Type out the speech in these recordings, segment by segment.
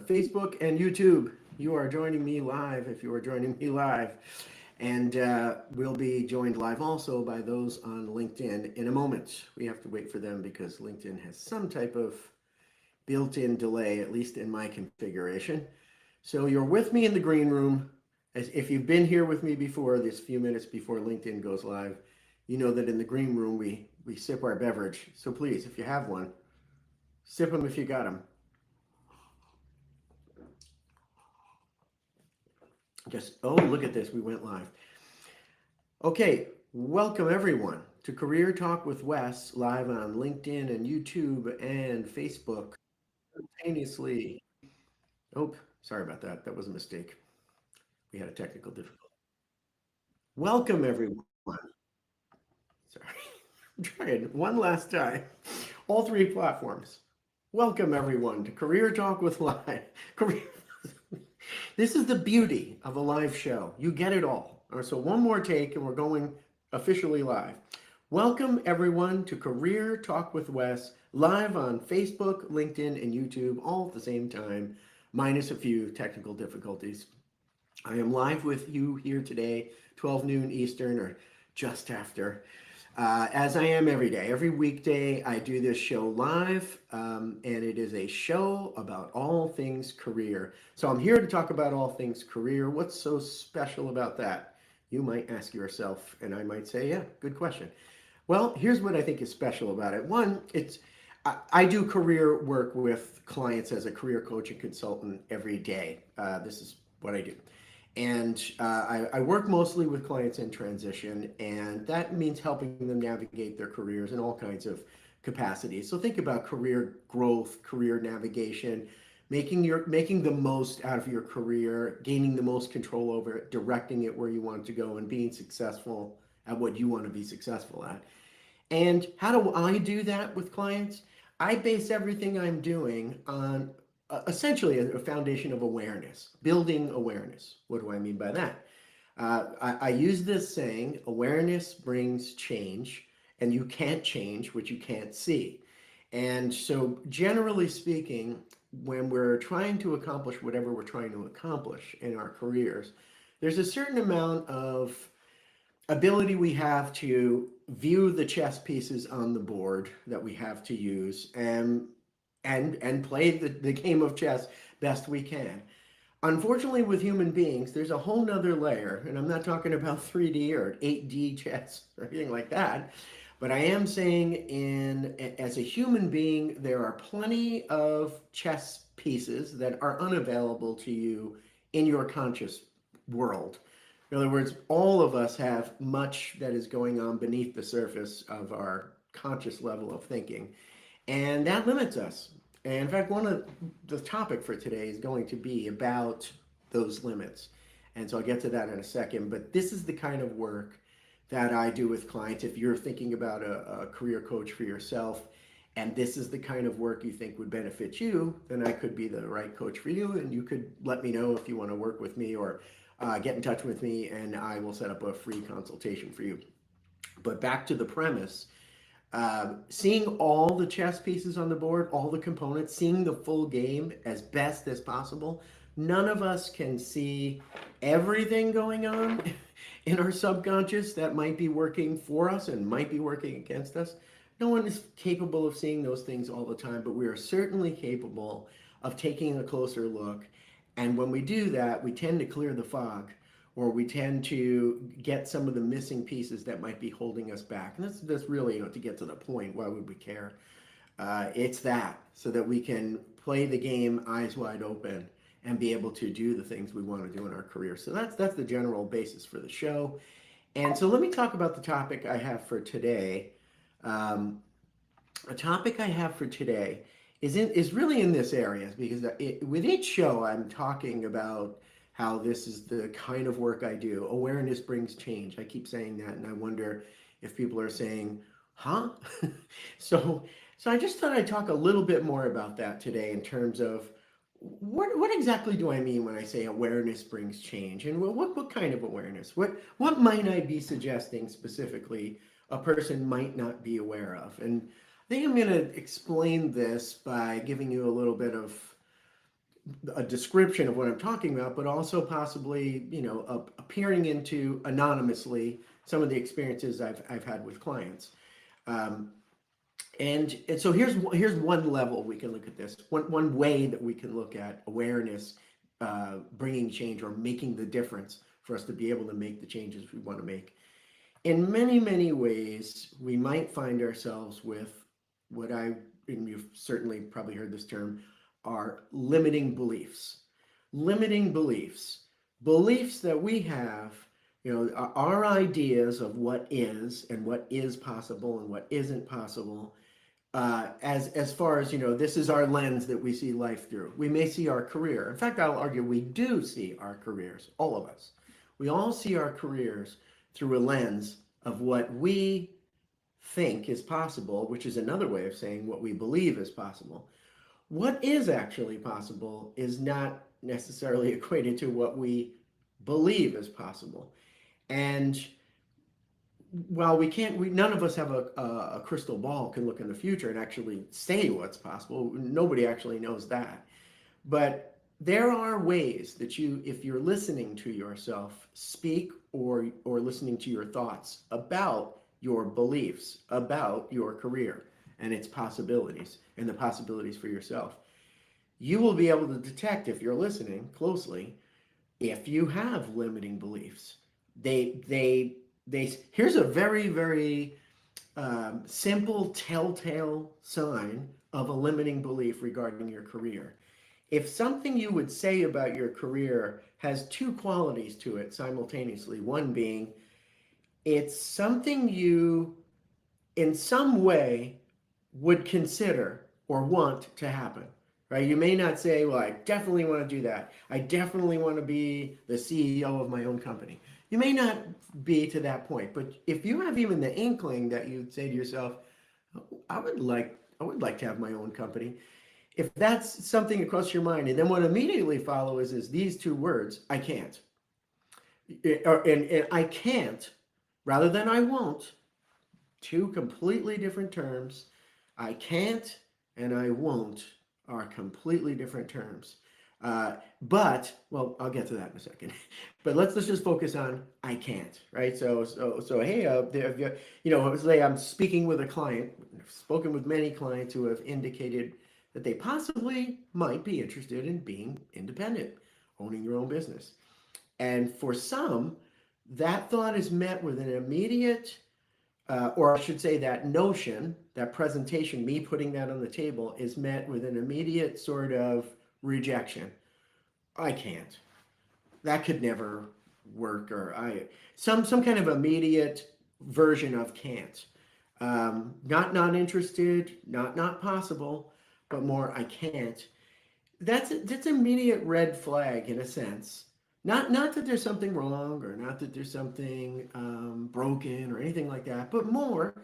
Facebook and YouTube. You are joining me live if you are joining me live. And we'll be joined live also by those on LinkedIn in a moment. We have to wait for them because LinkedIn has some type of built-in delay, at least in my configuration. So you're with me in the green room. As if you've been here with me before, this few minutes before LinkedIn goes live, you know that in the green room we sip our beverage. So please, if you have one, sip them if you got them. Just, oh, look at this, we went live. Okay, welcome everyone to Career Talk with Wes, live on LinkedIn and YouTube and Facebook simultaneously. Oh, sorry about that. That was a mistake. We had a technical difficulty. Welcome everyone. Sorry, I'm trying one last time. All three platforms. Welcome everyone to Career Talk with Live. Career This is the beauty of a live show. You get it all. All right, so one more take and we're going officially live. Welcome everyone to Career Talk with Wes, live on Facebook, LinkedIn, and YouTube, all at the same time, minus a few technical difficulties. I am live with you here today, 12 noon Eastern or just after. As I am every day. Every weekday, I do this show live, and it is a show about all things career. So I'm here to talk about all things career. What's so special about that? You might ask yourself, and I might say, yeah, good question. Well, here's what I think is special about it. One, I do career work with clients as a career coach and consultant every day. This is what I do. And I work mostly with clients in transition, and that means helping them navigate their careers in all kinds of capacities. So think about career growth, career navigation, making the most out of your career, gaining the most control over it, directing it where you want to go, and being successful at what you want to be successful at. And how do I do that with clients? I base everything I'm doing on essentially a foundation of awareness, building awareness. What do I mean by that? I use this saying, awareness brings change, and you can't change what you can't see. And so generally speaking, when we're trying to accomplish whatever we're trying to accomplish in our careers, there's a certain amount of ability we have to view the chess pieces on the board that we have to use and play the game of chess best we can. Unfortunately, with human beings, there's a whole nother layer, and I'm not talking about 3D or 8D chess or anything like that, but I am saying as a human being, there are plenty of chess pieces that are unavailable to you in your conscious world. In other words, all of us have much that is going on beneath the surface of our conscious level of thinking, and that limits us. And in fact, one of the topic for today is going to be about those limits. And so I'll get to that in a second, but this is the kind of work that I do with clients. If you're thinking about a career coach for yourself, and this is the kind of work you think would benefit you, then I could be the right coach for you, and you could let me know if you want to work with me or get in touch with me, and I will set up a free consultation for you. But back to the premise, seeing all the chess pieces on the board, all the components, seeing the full game as best as possible. None of us can see everything going on in our subconscious that might be working for us and might be working against us. No one is capable of seeing those things all the time, but we are certainly capable of taking a closer look. And when we do that, we tend to clear the fog, or we tend to get some of the missing pieces that might be holding us back. And that's really, to get to the point, why would we care? It's that, so that we can play the game eyes wide open and be able to do the things we want to do in our career. So that's the general basis for the show. And so let me talk about the topic I have for today. A topic I have for today is really in this area, because with each show I'm talking about how this is the kind of work I do. Awareness brings change. I keep saying that, and I wonder if people are saying, huh? so so I just thought I'd talk a little bit more about that today in terms of what exactly do I mean when I say awareness brings change, and what kind of awareness? What might I be suggesting specifically a person might not be aware of? And I think I'm going to explain this by giving you a little bit of a description of what I'm talking about, but also possibly, appearing into anonymously some of the experiences I've had with clients. Um, and so here's one level we can look at this. One way that we can look at awareness, bringing change or making the difference for us to be able to make the changes we want to make. In many, many ways, we might find ourselves with and you've certainly probably heard this term, are limiting beliefs. Limiting beliefs. Beliefs that we have, our ideas of what is and what is possible and what isn't possible. As far as, this is our lens that we see life through. We may see our career. In fact, I'll argue we do see our careers, all of us. We all see our careers through a lens of what we think is possible, which is another way of saying what we believe is possible. What is actually possible is not necessarily equated to what we believe is possible. And while none of us have a crystal ball, can look in the future and actually say what's possible. Nobody actually knows that. But there are ways that if you're listening to yourself speak or listening to your thoughts about your beliefs, about your career and its possibilities and the possibilities for yourself, you will be able to detect, if you're listening closely, if you have limiting beliefs. Here's a very, very simple telltale sign of a limiting belief regarding your career. If something you would say about your career has two qualities to it simultaneously, one being it's something you in some way would consider or want to happen, right? You may not say, well, I definitely want to do that. I definitely want to be the CEO of my own company. You may not be to that point, but if you have even the inkling that you'd say to yourself, I would like to have my own company. If that's something across your mind, and then what immediately follows is these two words, I can't. And I can't, rather than I won't, two completely different terms. I can't and I won't are completely different terms. Well, I'll get to that in a second. But let's just focus on I can't, right? So hey, say I'm speaking with a client. I've spoken with many clients who have indicated that they possibly might be interested in being independent, owning your own business. And for some, that thought is met with an immediate, or I should say that notion, that presentation, me putting that on the table, is met with an immediate sort of rejection. I can't. That could never work, or some kind of immediate version of can't. Not interested, not possible, but more I can't. That's immediate red flag in a sense. Not that there's something wrong or not that there's something broken or anything like that, but more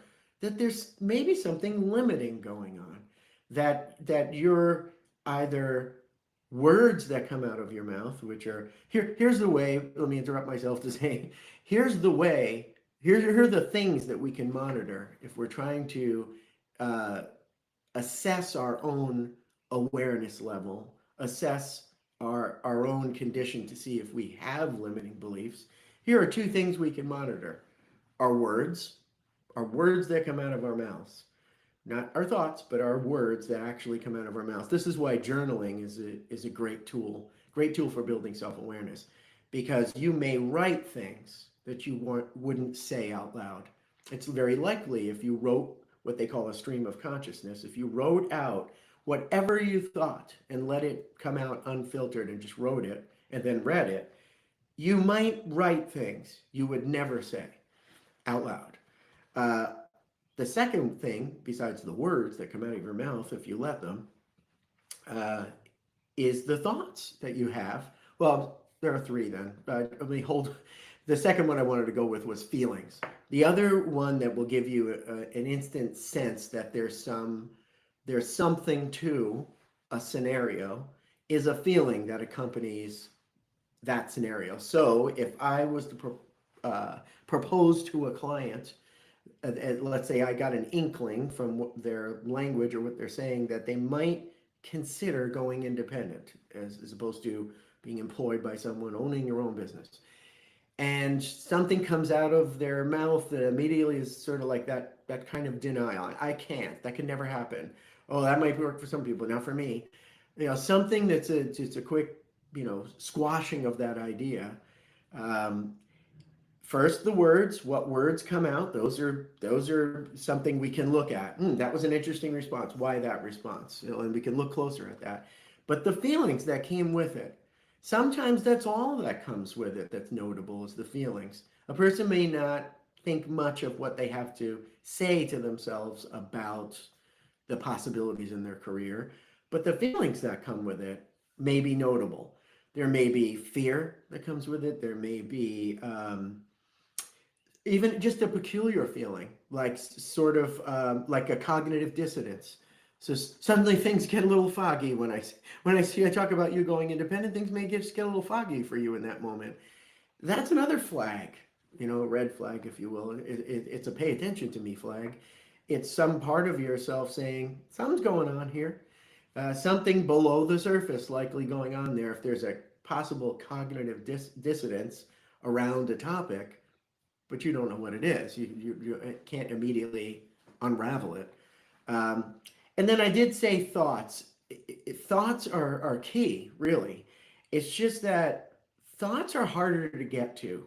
that there's maybe something limiting going on. That you're either words that come out of your mouth, which are here's the way, let me interrupt myself to say, here's the way, here are the things that we can monitor if we're trying to assess our own awareness level, assess our own condition to see if we have limiting beliefs. Here are two things we can monitor. Our words that come out of our mouths. Not our thoughts, but our words that actually come out of our mouths. This is why journaling is a great tool for building self-awareness, because you may write things that you wouldn't say out loud. It's very likely if you wrote what they call a stream of consciousness, if you wrote out whatever you thought and let it come out unfiltered and just wrote it and then read it, you might write things you would never say out loud. The second thing, besides the words that come out of your mouth, if you let them, is the thoughts that you have. Well, there are three then. Let me hold. The second one I wanted to go with was feelings. The other one that will give you an instant sense that there's something to a scenario is a feeling that accompanies that scenario. So if I was to propose to a client, let's say I got an inkling from their language or what they're saying that they might consider going independent as opposed to being employed by someone, owning your own business. And something comes out of their mouth that immediately is sort of like that kind of denial. I can't. That can never happen. Oh, that might work for some people, not for me. Something that's just a quick, squashing of that idea. Um, First, the words, what words come out, those are something we can look at. That was an interesting response. Why that response? And we can look closer at that. But the feelings that came with it, sometimes that's all that comes with it that's notable is the feelings. A person may not think much of what they have to say to themselves about the possibilities in their career, but the feelings that come with it may be notable. There may be fear that comes with it. There may be even just a peculiar feeling, like sort of like a cognitive dissonance. So suddenly things get a little foggy I talk about you going independent. Things may just get a little foggy for you in that moment. That's another flag, a red flag, if you will. It's a pay attention to me flag. It's some part of yourself saying something's going on here, something below the surface likely going on there. If there's a possible cognitive dissonance around a topic, but you don't know what it is. You can't immediately unravel it. Um, and then I did say thoughts. Thoughts are key, really. It's just that thoughts are harder to get to.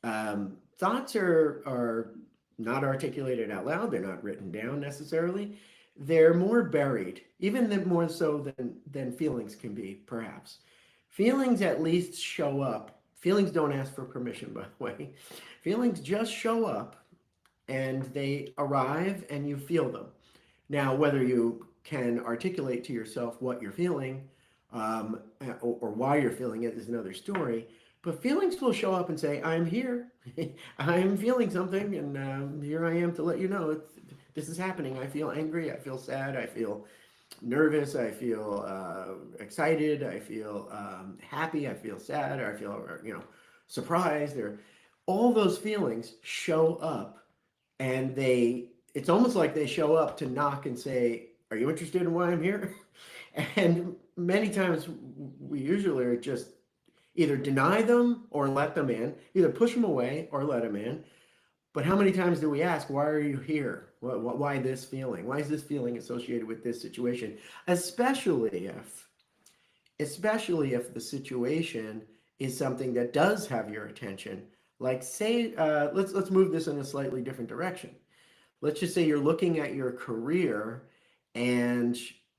Thoughts are not articulated out loud. They're not written down necessarily. They're more buried, even more so than feelings can be, perhaps. Feelings at least show up. Feelings don't ask for permission, by the way. Feelings just show up and they arrive and you feel them. Now, whether you can articulate to yourself what you're feeling or why you're feeling it is another story. But feelings will show up and say, I'm here. I'm feeling something, and here I am to let you know this is happening. I feel angry. I feel sad. I feel nervous. I feel excited. I feel happy. I feel sad. Or I feel, surprised. Or all those feelings show up, and it's almost like they show up to knock and say, are you interested in why I'm here? And many times we usually are just either deny them or let them in, either push them away or let them in. But how many times do we ask, why are you here? Why this feeling? Why is this feeling associated with this situation? Especially if the situation is something that does have your attention. Like say, let's move this in a slightly different direction. Let's just say you're looking at your career and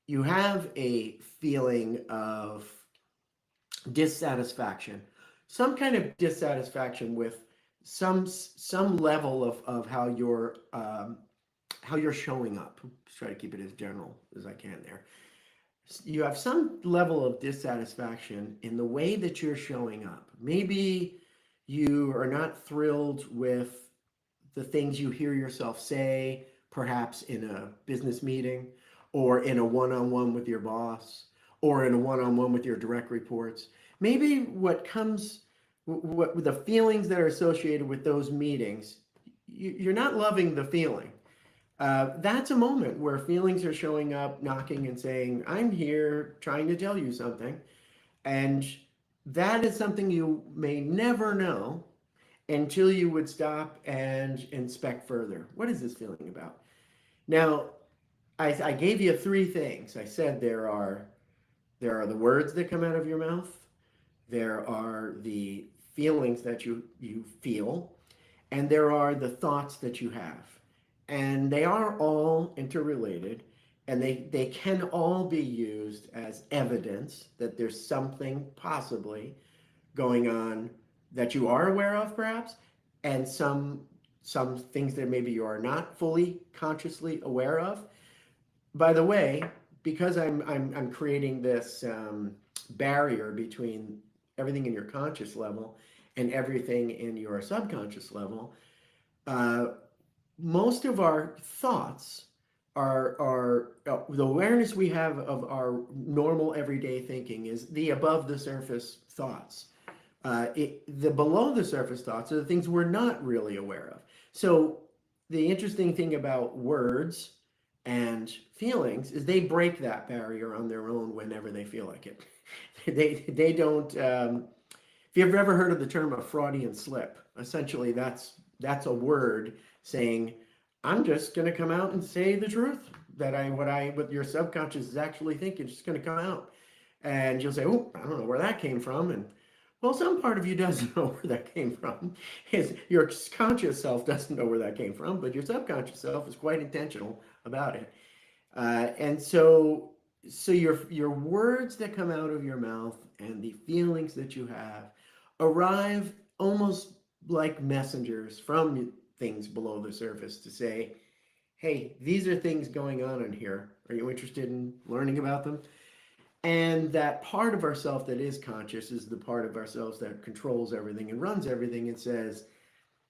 you have a feeling of dissatisfaction, some kind of dissatisfaction with some level of how you're showing up. Just try to keep it as general as I can there. You have some level of dissatisfaction in the way that you're showing up. Maybe you are not thrilled with the things you hear yourself say, perhaps in a business meeting or in a one-on-one with your boss or in a one-on-one with your direct reports. Maybe what the feelings that are associated with those meetings, you're not loving the feeling. That's a moment where feelings are showing up, knocking and saying, I'm here trying to tell you something. And that is something you may never know until you would stop and inspect further. What is this feeling about? Now, I gave you three things. I said there are the words that come out of your mouth. There are the feelings that you feel, and there are the thoughts that you have. And they are all interrelated, and they can all be used as evidence that there's something possibly going on that you are aware of, perhaps, and some things that maybe you are not fully consciously aware of. By the way, because I'm creating this barrier between everything in your conscious level and everything in your subconscious level, uh, most of our thoughts are the awareness we have of our normal everyday thinking is the above the surface thoughts. The below the surface thoughts are the things we're not really aware of. So the interesting thing about words and feelings is they break that barrier on their own whenever they feel like it. They don't. If you've ever heard of the term a Freudian slip, essentially that's a word saying, I'm just going to come out and say the truth that what your subconscious is actually thinking, it's just going to come out. And you'll say, oh, I don't know where that came from. And well, some part of you doesn't know where that came from. Your conscious self doesn't know where that came from, but your subconscious self is quite intentional about it. And so your words that come out of your mouth and the feelings that you have arrive almost like messengers from things below the surface to say, hey, these are things going on in here. Are you interested in learning about them? And that part of ourself that is conscious is the part of ourselves that controls everything and runs everything and says,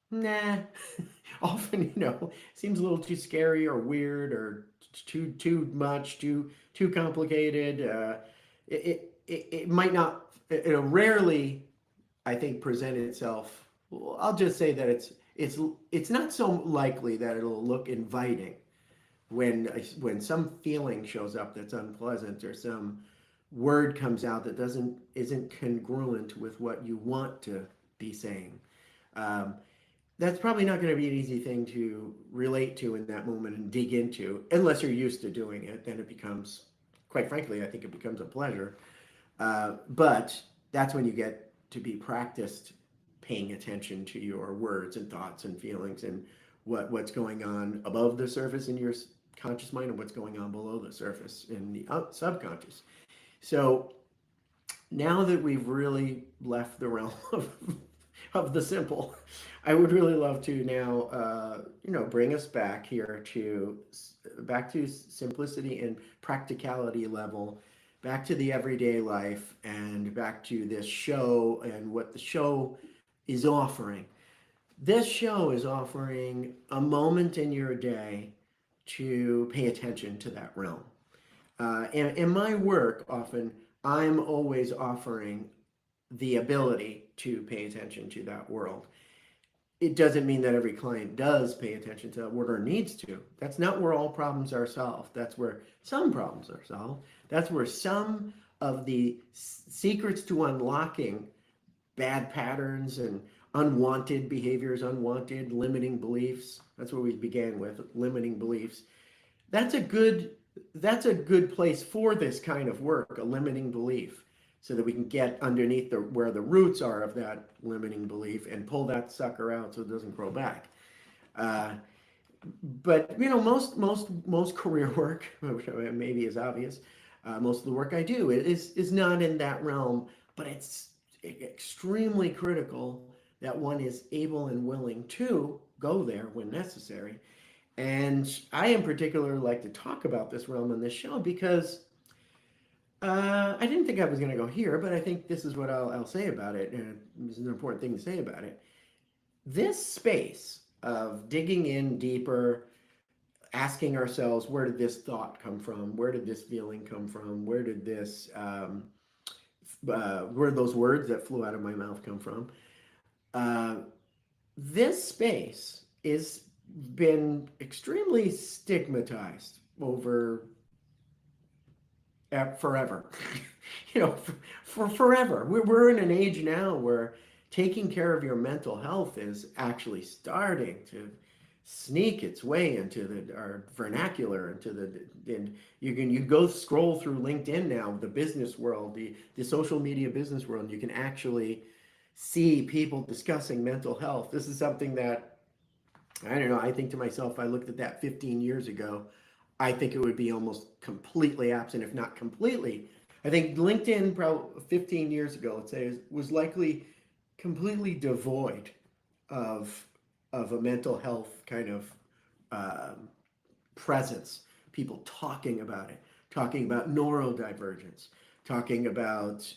nah, often, seems a little too scary or weird or too much, too complicated. It might not, it'll rarely, I think, present itself. Well, I'll just say that it's not so likely that it'll look inviting when some feeling shows up that's unpleasant or some word comes out that isn't congruent with what you want to be saying. Um, that's probably not going to be an easy thing to relate to in that moment and dig into, unless you're used to doing it. Then it becomes, quite frankly, I think it becomes a pleasure. But that's when you get to be practiced paying attention to your words and thoughts and feelings and what's going on above the surface in your conscious mind and what's going on below the surface in the subconscious. So now that we've really left the realm of the simple, I would really love to now, bring us back here back to simplicity and practicality level, back to the everyday life, and back to this show and what the show is offering. This show is offering a moment in your day to pay attention to that realm. And in my work, often I'm always offering the ability to pay attention to that world. It doesn't mean that every client does pay attention to that world or needs to. That's not where all problems are solved. That's where some problems are solved. That's where some of the secrets to unlocking bad patterns and unwanted behaviors, unwanted limiting beliefs. That's where we began with limiting beliefs. That's a good place for this kind of work, a limiting belief, so that we can get underneath where the roots are of that limiting belief and pull that sucker out so it doesn't grow back. But most career work, which maybe is obvious, most of the work I do is not in that realm, but it's extremely critical that one is able and willing to go there when necessary. And I in particular like to talk about this realm in this show because I didn't think I was going to go here, but I think this is what I'll say about it, and this is an important thing to say about it. This space of digging in deeper, asking ourselves, where did this thought come from? Where did this feeling come from? Where did those words that flew out of my mouth come from? Uh, this space is been extremely stigmatized over forever. For forever. We're in an age now where taking care of your mental health is actually starting to sneak its way into our vernacular, and you go scroll through LinkedIn now, the business world, the social media business world, and you can actually see people discussing mental health. This is something that, I don't know, I think to myself, if I looked at that 15 years ago, I think it would be almost completely absent, if not completely. I think LinkedIn probably 15 years ago, let's say, was likely completely devoid of a mental health kind of um, presence. People talking about it, talking about neurodivergence, talking about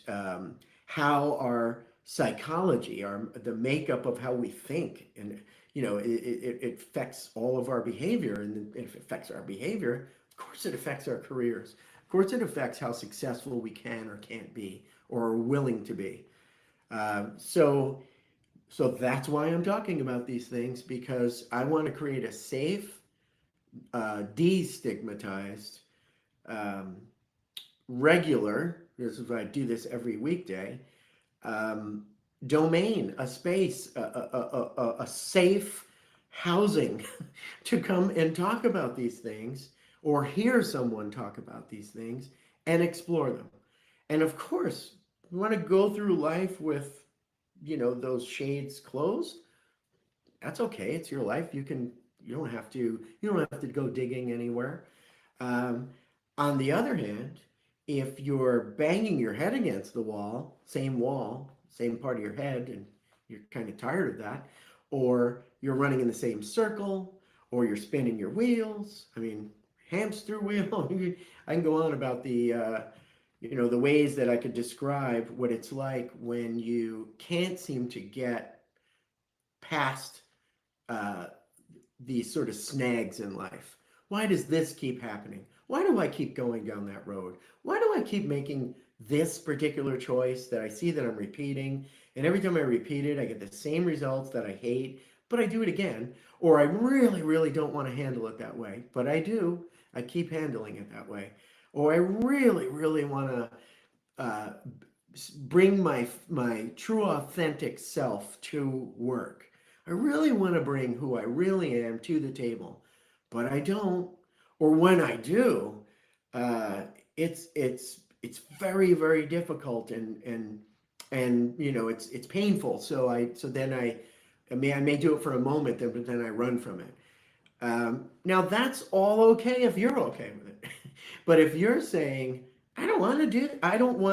how our psychology, the makeup of how we think, and it affects all of our behavior. And if it affects our behavior, of course it affects our careers. Of course it affects how successful we can or can't be or are willing to be. So that's why I'm talking about these things, because I want to create a safe, destigmatized, um, regular, this is why I do this every weekday, um, domain, a space, a safe housing to come and talk about these things or hear someone talk about these things and explore them. And of course, you want to go through life with, those shades closed. That's okay. It's your life. You don't have to go digging anywhere. Um, on the other hand, if you're banging your head against the wall, same part of your head, and you're kind of tired of that, or you're running in the same circle, or you're spinning your wheels. I mean, hamster wheel. I can go on about the ways that I could describe what it's like when you can't seem to get past uh, these sort of snags in life. Why does this keep happening? Why do I keep going down that road? Why do I keep making this particular choice that I see that I'm repeating? And every time I repeat it, I get the same results that I hate, but I do it again. Or I really, really don't want to handle it that way, but I do. I keep handling it that way. Or I really, really want to uh, bring my true authentic self to work. I really want to bring who I really am to the table, but I don't. Or when I do, uh, it's very, very difficult, and it's painful. So then I may do it for a moment, but then I run from it. Now that's all okay if you're okay with it. But if you're saying, I don't want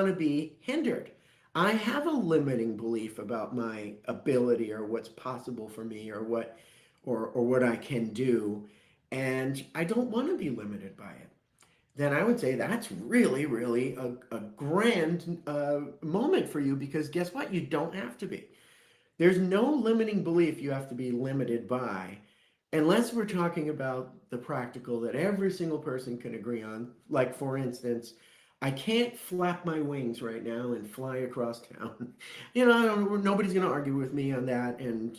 to be hindered. I have a limiting belief about my ability or what's possible for me or what I can do, and I don't want to be limited by it. Then I would say that's really, really a grand moment for you, because guess what? You don't have to be. There's no limiting belief you have to be limited by, unless we're talking about the practical that every single person can agree on. Like, for instance, I can't flap my wings right now and fly across town. Nobody's going to argue with me on that. And,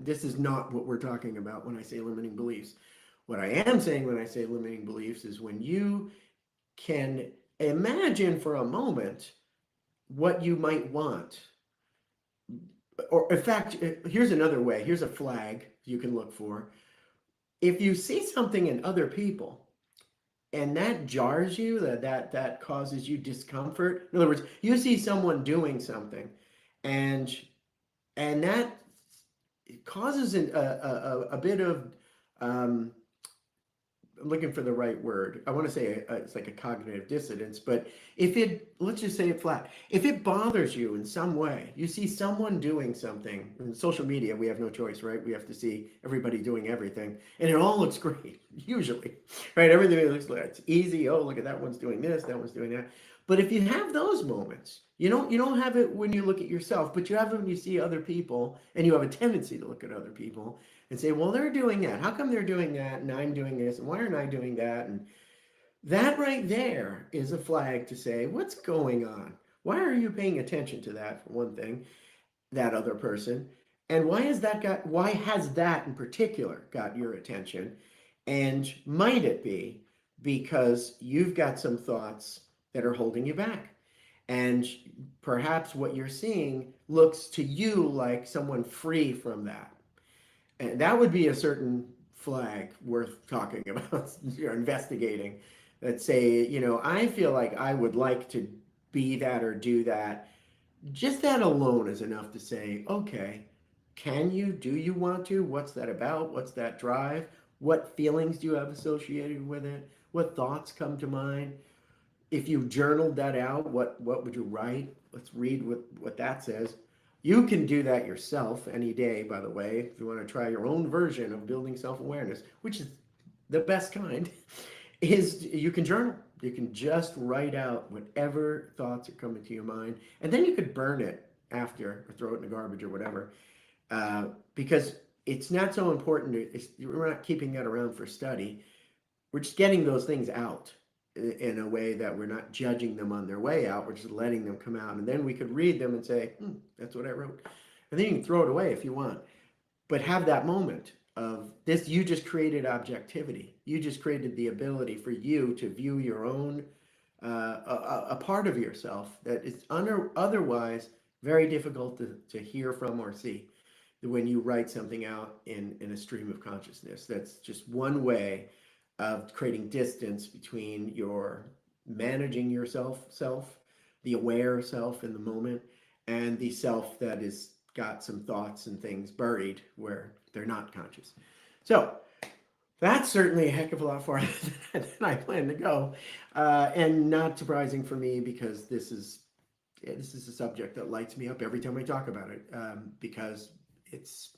this is not what we're talking about when I say limiting beliefs. What I am saying when I say limiting beliefs is when you can imagine for a moment what you might want. Or in fact, here's another way. Here's a flag you can look for. If you see something in other people and that jars you, that causes you discomfort. In other words, you see someone doing something, and that causes a bit of um, I'm looking for the right word. I want to say it's like a cognitive dissonance, but let's just say it flat. If it bothers you in some way, you see someone doing something in social media, we have no choice, right? We have to see everybody doing everything, and it all looks great, usually, right? Everything looks like it's easy. Oh, look at that one's doing this, that one's doing that. But if you have those moments, you don't have it when you look at yourself, but you have it when you see other people, and you have a tendency to look at other people and say, well, they're doing that. How come they're doing that and I'm doing this? And why aren't I doing that? And that right there is a flag to say, what's going on? Why are you paying attention to that, for one thing, that other person? And why has that in particular got your attention? And might it be because you've got some thoughts that are holding you back? And perhaps what you're seeing looks to you like someone free from that. And that would be a certain flag worth talking about, you're investigating, that say, I feel like I would like to be that or do that. Just that alone is enough to say, okay, do you want to? What's that about? What's that drive? What feelings do you have associated with it? What thoughts come to mind? If you journaled that out, what would you write? Let's read what that says. You can do that yourself any day, by the way, if you want to try your own version of building self-awareness, which is the best kind, is you can journal. You can just write out whatever thoughts are coming to your mind, and then you could burn it after or throw it in the garbage or whatever, because it's not so important. We're not keeping that around for study. We're just getting those things out in a way that we're not judging them on their way out. We're just letting them come out. And then we could read them and say, that's what I wrote. And then you can throw it away if you want. But have that moment of this. You just created objectivity. You just created the ability for you to view your own a part of yourself that is otherwise very difficult to hear from or see when you write something out in a stream of consciousness. That's just one way of creating distance between your managing yourself self, the aware self in the moment, and the self that is got some thoughts and things buried where they're not conscious. So that's certainly a heck of a lot farther than I plan to go, and not surprising for me because this is a subject that lights me up every time I talk about it, because it's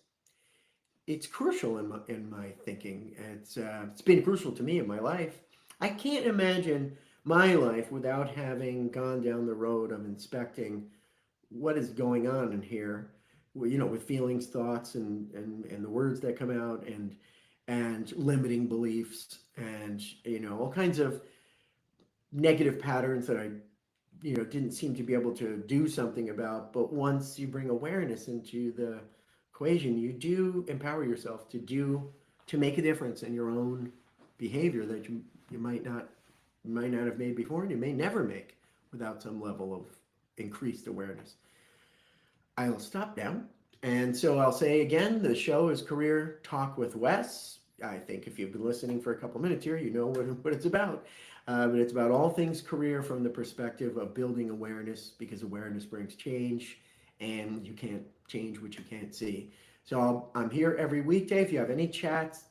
it's crucial in my thinking. It's been crucial to me in my life. I can't imagine my life without having gone down the road of inspecting what is going on in here, with feelings, thoughts, and the words that come out, and limiting beliefs, and all kinds of negative patterns that I didn't seem to be able to do something about. But once you bring awareness into the equation, you do empower yourself to make a difference in your own behavior that you might not have made before, and you may never make without some level of increased awareness. I'll stop now. And so I'll say again, the show is Career Talk with Wes. I think if you've been listening for a couple minutes here, you know what it's about. But it's about all things career from the perspective of building awareness, because awareness brings change, and you can't change what you can't see. So I'm here every weekday. If you have any chat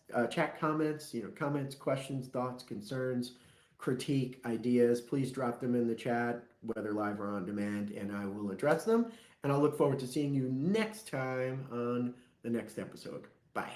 comments, comments, questions, thoughts, concerns, critique, ideas, please drop them in the chat, whether live or on demand, and I will address them. And I'll look forward to seeing you next time on the next episode. Bye.